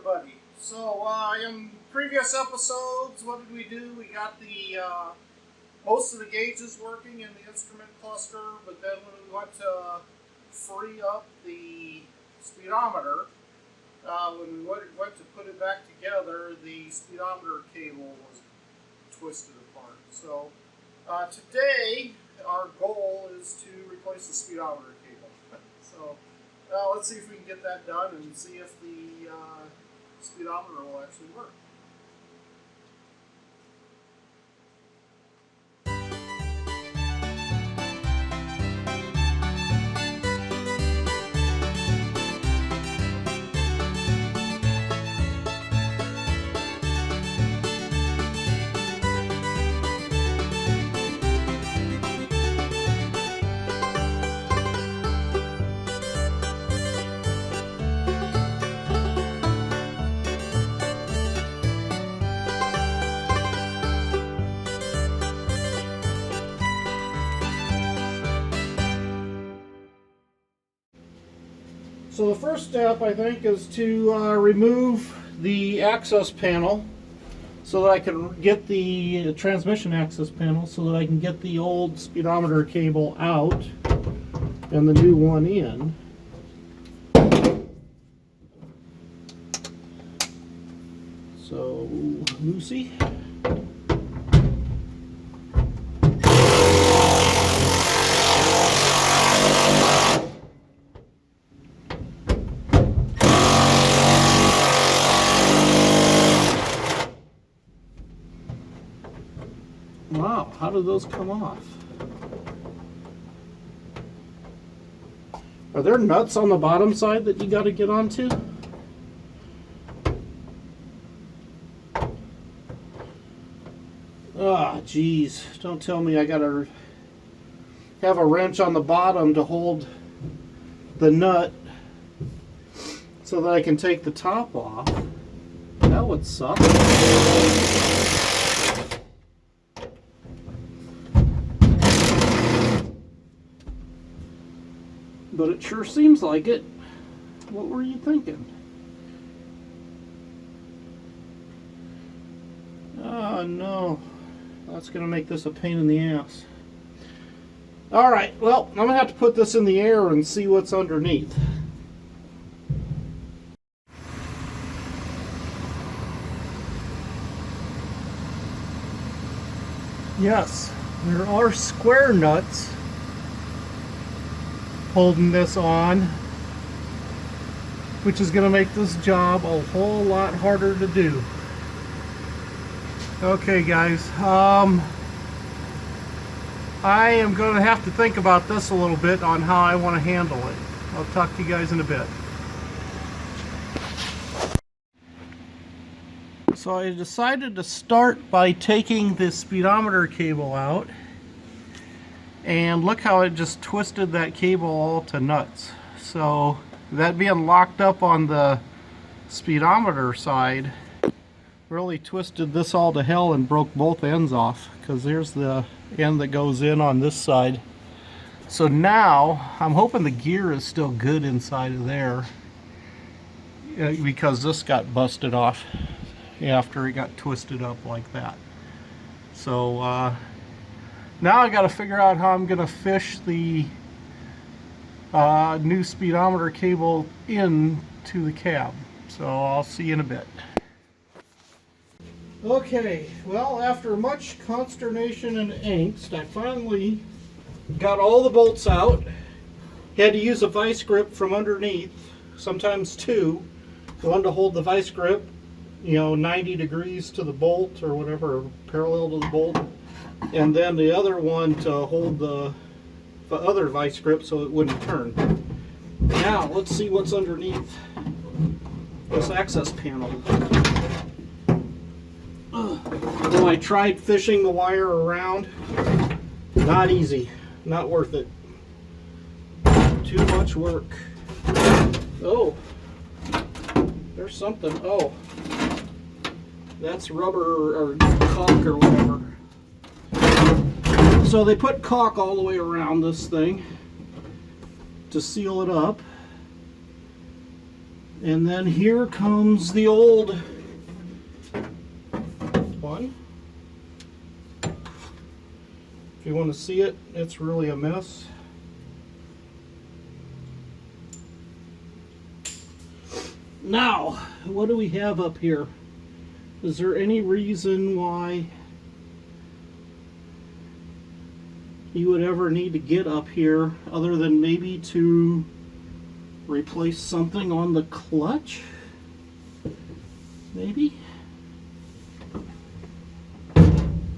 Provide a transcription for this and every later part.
everybody. So in previous episodes, what did we do? We got the most of the gauges working in the instrument cluster, but then when we went to free up the speedometer, when we went to put it back together, the speedometer cable was twisted apart. So today, our goal is to replace the speedometer cable. So let's see if we can get that done and see if the speedometer will actually work. So the first step, I think, is to remove the access panel so that I can get the transmission access panel so that I can get the old speedometer cable out and the new one in. So, Lucy. Wow, how do those come off? Are there nuts on the bottom side that you got to get onto? Ah, geez, don't tell me I got to have a wrench on the bottom to hold the nut so that I can take the top off. That would suck. But it sure seems like it. What were you thinking? Oh no, that's gonna make this a pain in the ass. Alright, well, I'm gonna have to put this in the air and see what's underneath. Yes, there are square nuts holding this on, which is going to make this job a whole lot harder to do. Okay guys, I am going to have to think about this a little bit on how I want to handle it. I'll talk to you guys in a bit. So I decided to start by taking the speedometer cable out. And look how it just twisted that cable all to nuts. So that being locked up on the speedometer side really twisted this all to hell and broke both ends off, because there's the end that goes in on this side. So now I'm hoping the gear is still good inside of there, because this got busted off after it got twisted up like that. So now I got to figure out how I'm going to fish the new speedometer cable into the cab. So I'll see you in a bit. Okay, well, after much consternation and angst, I finally got all the bolts out. Had to use a vice grip from underneath, sometimes two. One to hold the vice grip, 90 degrees to the bolt or whatever, parallel to the bolt. And then the other one to hold the other vice grip so it wouldn't turn. Now let's see what's underneath this access panel. Well, I tried fishing the wire around. Not easy. Not worth it. Too much work. Oh, there's something. Oh, that's rubber or caulk or whatever. So they put caulk all the way around this thing to seal it up. And then here comes the old one. If you want to see it, it's really a mess. Now, what do we have up here? Is there any reason why you would ever need to get up here other than maybe to replace something on the clutch? Maybe?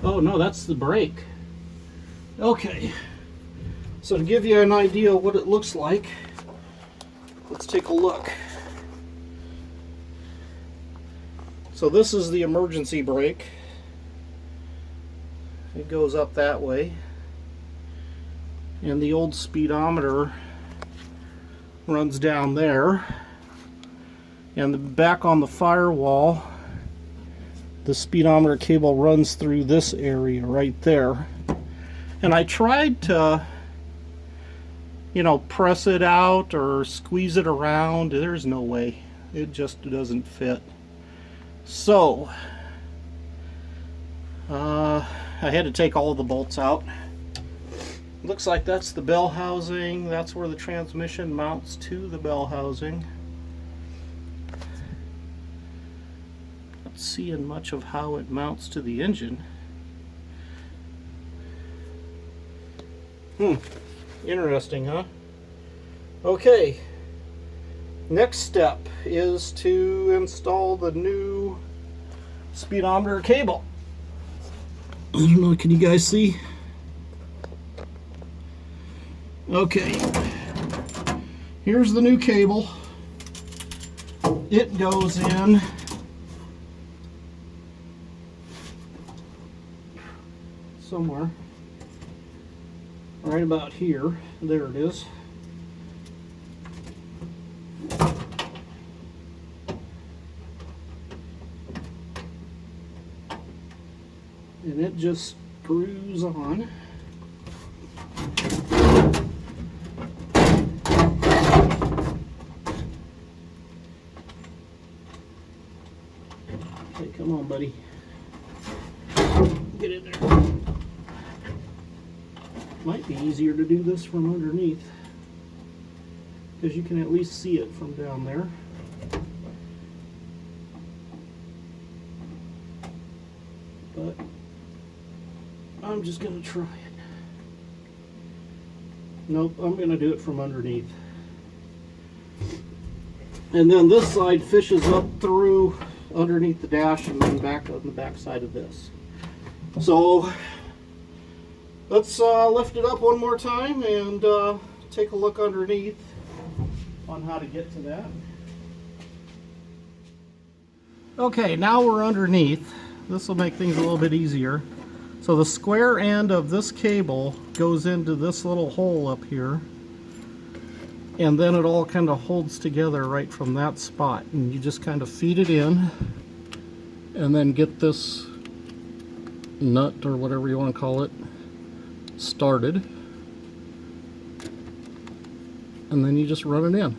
Oh no, that's the brake. Okay, so to give you an idea of what it looks like, let's take a look. So this is the emergency brake. It goes up that way. And the old speedometer runs down there. And back on the firewall, the speedometer cable runs through this area right there. And I tried to, you know, press it out or squeeze it around. There's no way. It just doesn't fit. So, I had to take all of the bolts out. Looks like that's the bell housing. That's where the transmission mounts to the bell housing. Not seeing much of how it mounts to the engine. Interesting, huh? Okay. Next step is to install the new speedometer cable. I don't know, can you guys see? Okay. Here's the new cable. It goes in somewhere. Right about here. There it is. And it just screws on. Okay, come on, buddy. Get in there. Might be easier to do this from underneath, because you can at least see it from down there. But I'm just going to try it. Nope, I'm going to do it from underneath. And then this side fishes up through underneath the dash and then back on the back side of this. So let's lift it up one more time and take a look underneath on how to get to that. Okay, now we're underneath. This will make things a little bit easier. So the square end of this cable goes into this little hole up here, and then it all kind of holds together right from that spot, and you just kind of feed it in and then get this nut or whatever you want to call it started, and then you just run it in.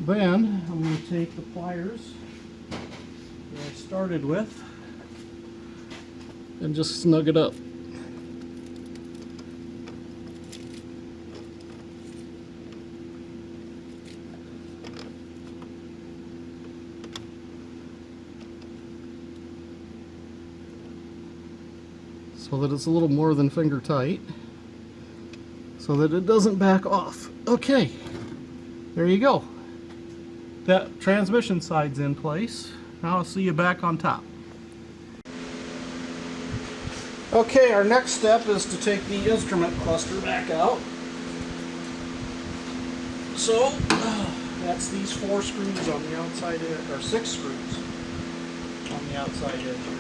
Then I'm going to take the pliers that I started with and just snug it up. So that it's a little more than finger tight, so that it doesn't back off. Okay, there you go. That transmission side's in place. Now I'll see you back on top. Okay, our next step is to take the instrument cluster back out. So that's these 4 screws on the outside edge, or 6 screws on the outside edge here.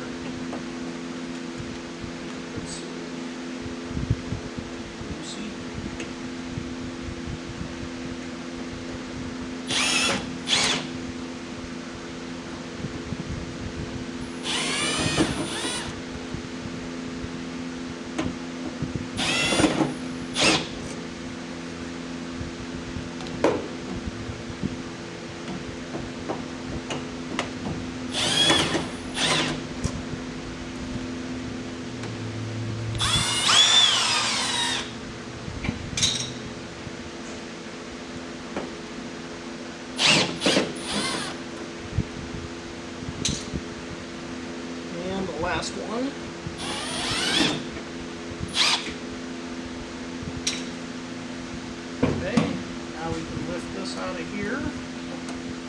this out of here,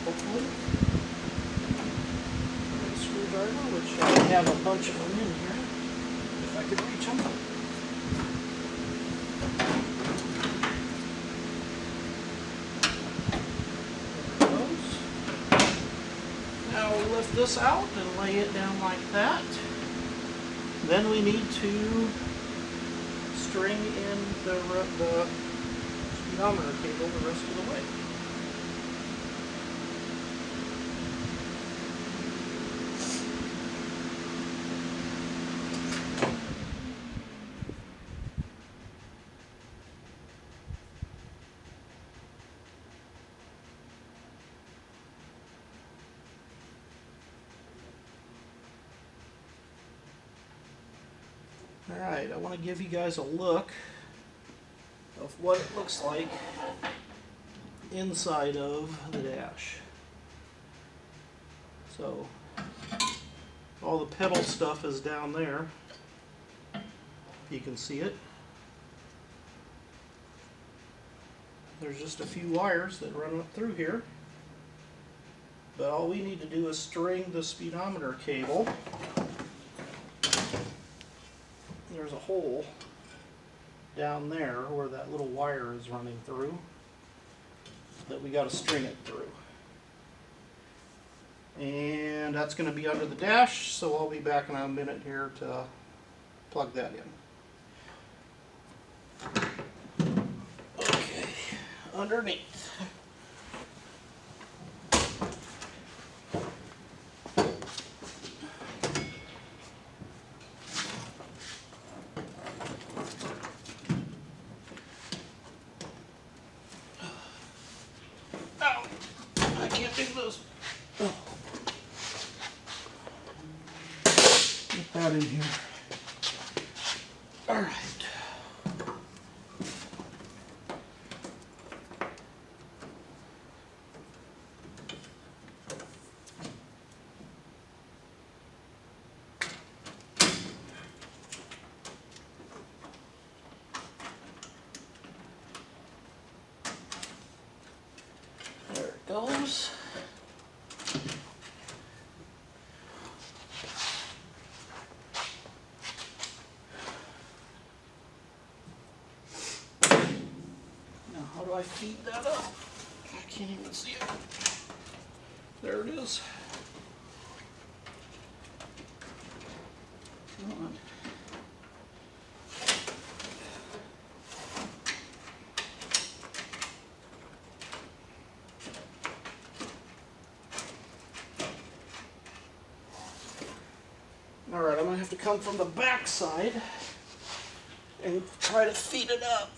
hopefully. With a screwdriver, which I have a bunch of them in here, if I could reach them. There it goes. Now we lift this out and lay it down like that. Then we need to string in the speedometer cable the rest of the way. Alright, I want to give you guys a look of what it looks like inside of the dash. So, all the pedal stuff is down there. You can see it. There's just a few wires that run up through here. But all we need to do is string the speedometer cable. There's a hole down there where that little wire is running through that we got to string it through. And that's going to be under the dash, so I'll be back in a minute here to plug that in. Okay, underneath. Get that in here. All right. There it goes. How do I feed that up? I can't even see it. There it is. Come on. All right, I'm gonna have to come from the back side and try to feed it up.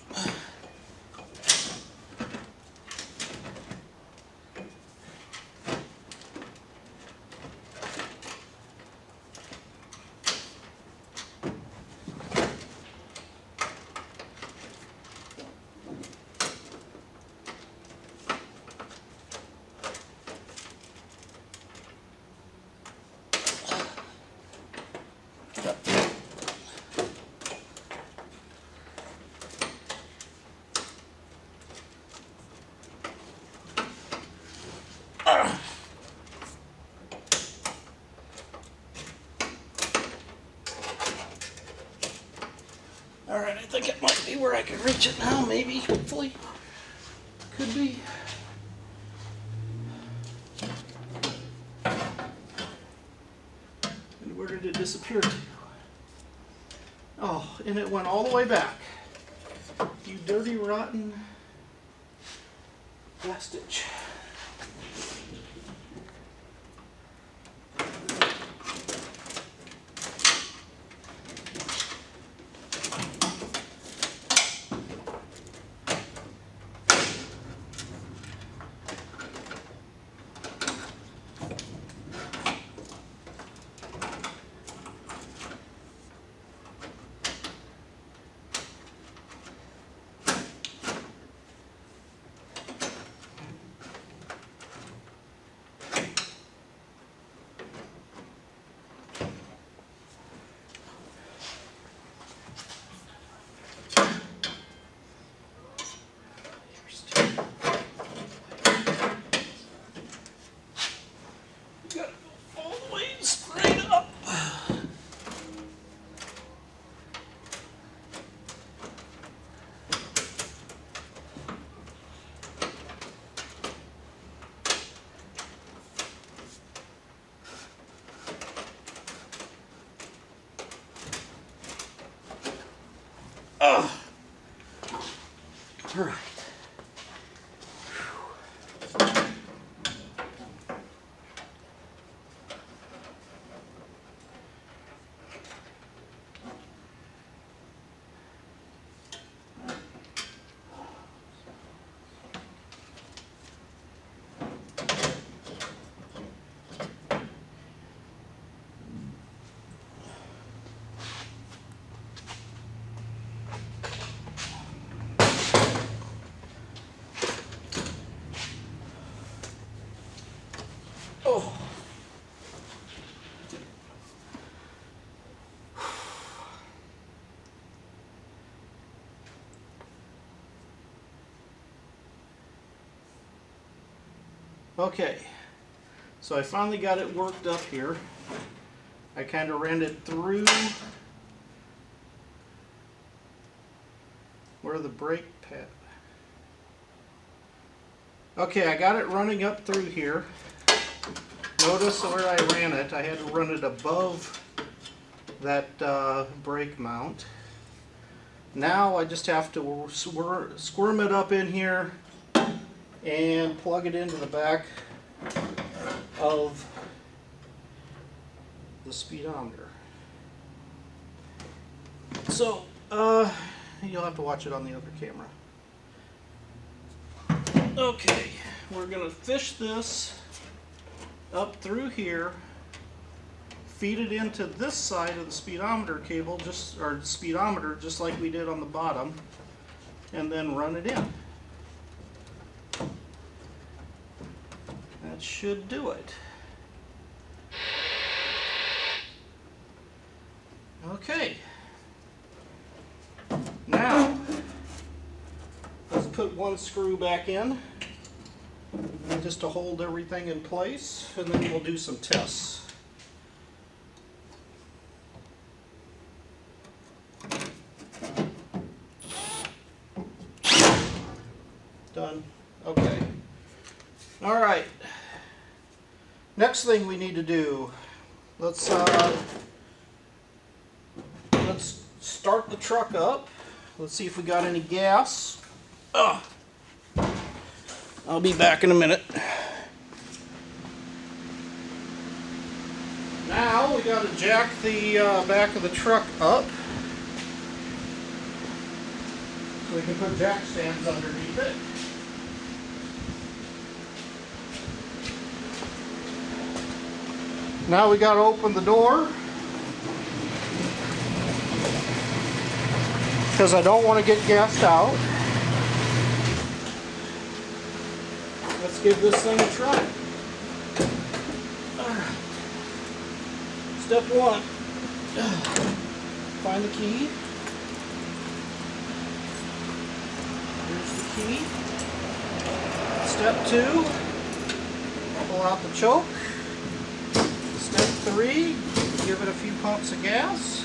Alright, I think it might be where I can reach it now, maybe, hopefully. Could be. And where did it disappear to? Oh, and it went all the way back. You dirty, rotten bastard. Ugh. All right. Oh. Okay, so I finally got it worked up here. I kind of ran it through where the brake pad. Okay, I got it running up through here. Notice where I ran it, I had to run it above that brake mount. Now I just have to squirm it up in here and plug it into the back of the speedometer. So, you'll have to watch it on the other camera. Okay, we're gonna fish this up through here, feed it into this side of the speedometer cable, speedometer, just like we did on the bottom, and then run it in. That should do it. Okay. Now, let's put one screw back in, just to hold everything in place, and then we'll do some tests. Done. Okay. All right. Next thing we need to do, let's start the truck up. Let's see if we got any gas. I'll be back in a minute. Now we got to jack the back of the truck up. So we can put jack stands underneath it. Now we got to open the door, because I don't want to get gassed out. Let's give this thing a try. Step one, find the key. Here's the key. Step two, pull out the choke. Step three, give it a few pumps of gas.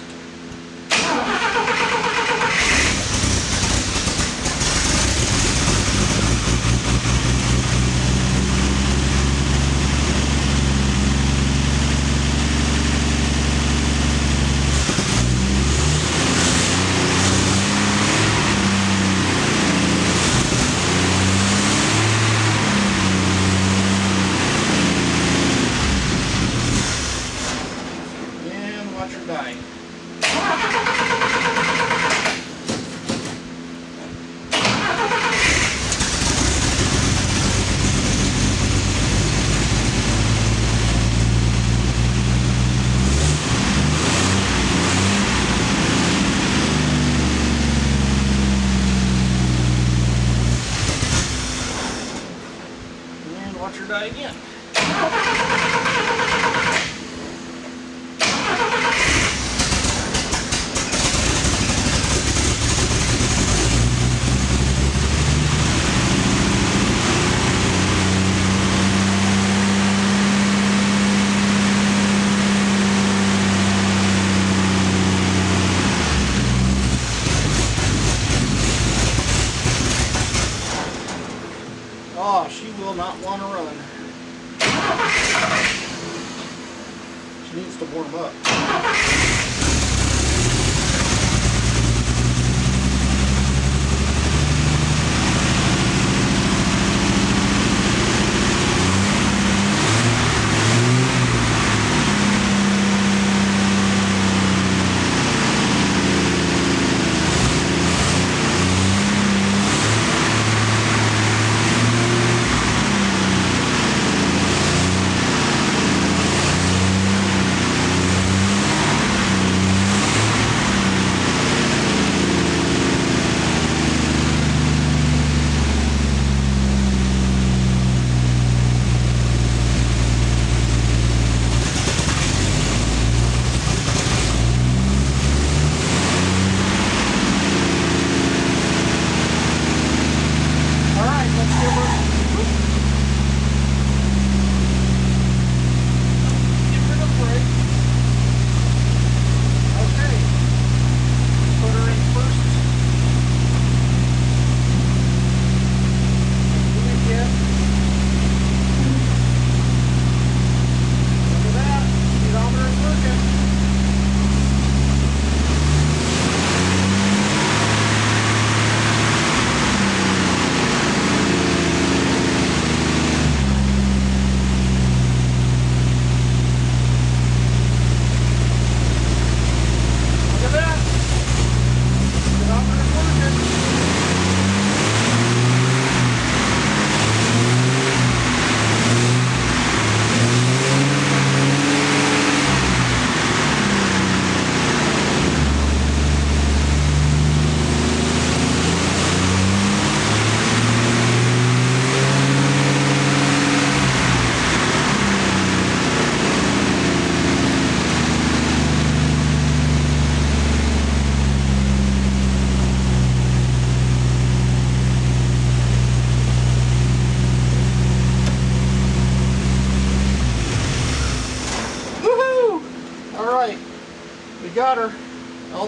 Watch her die again. Oh, she will not want to run. She needs to warm up.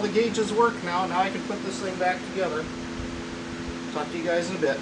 the gauges work now. Now I can put this thing back together. Talk to you guys in a bit.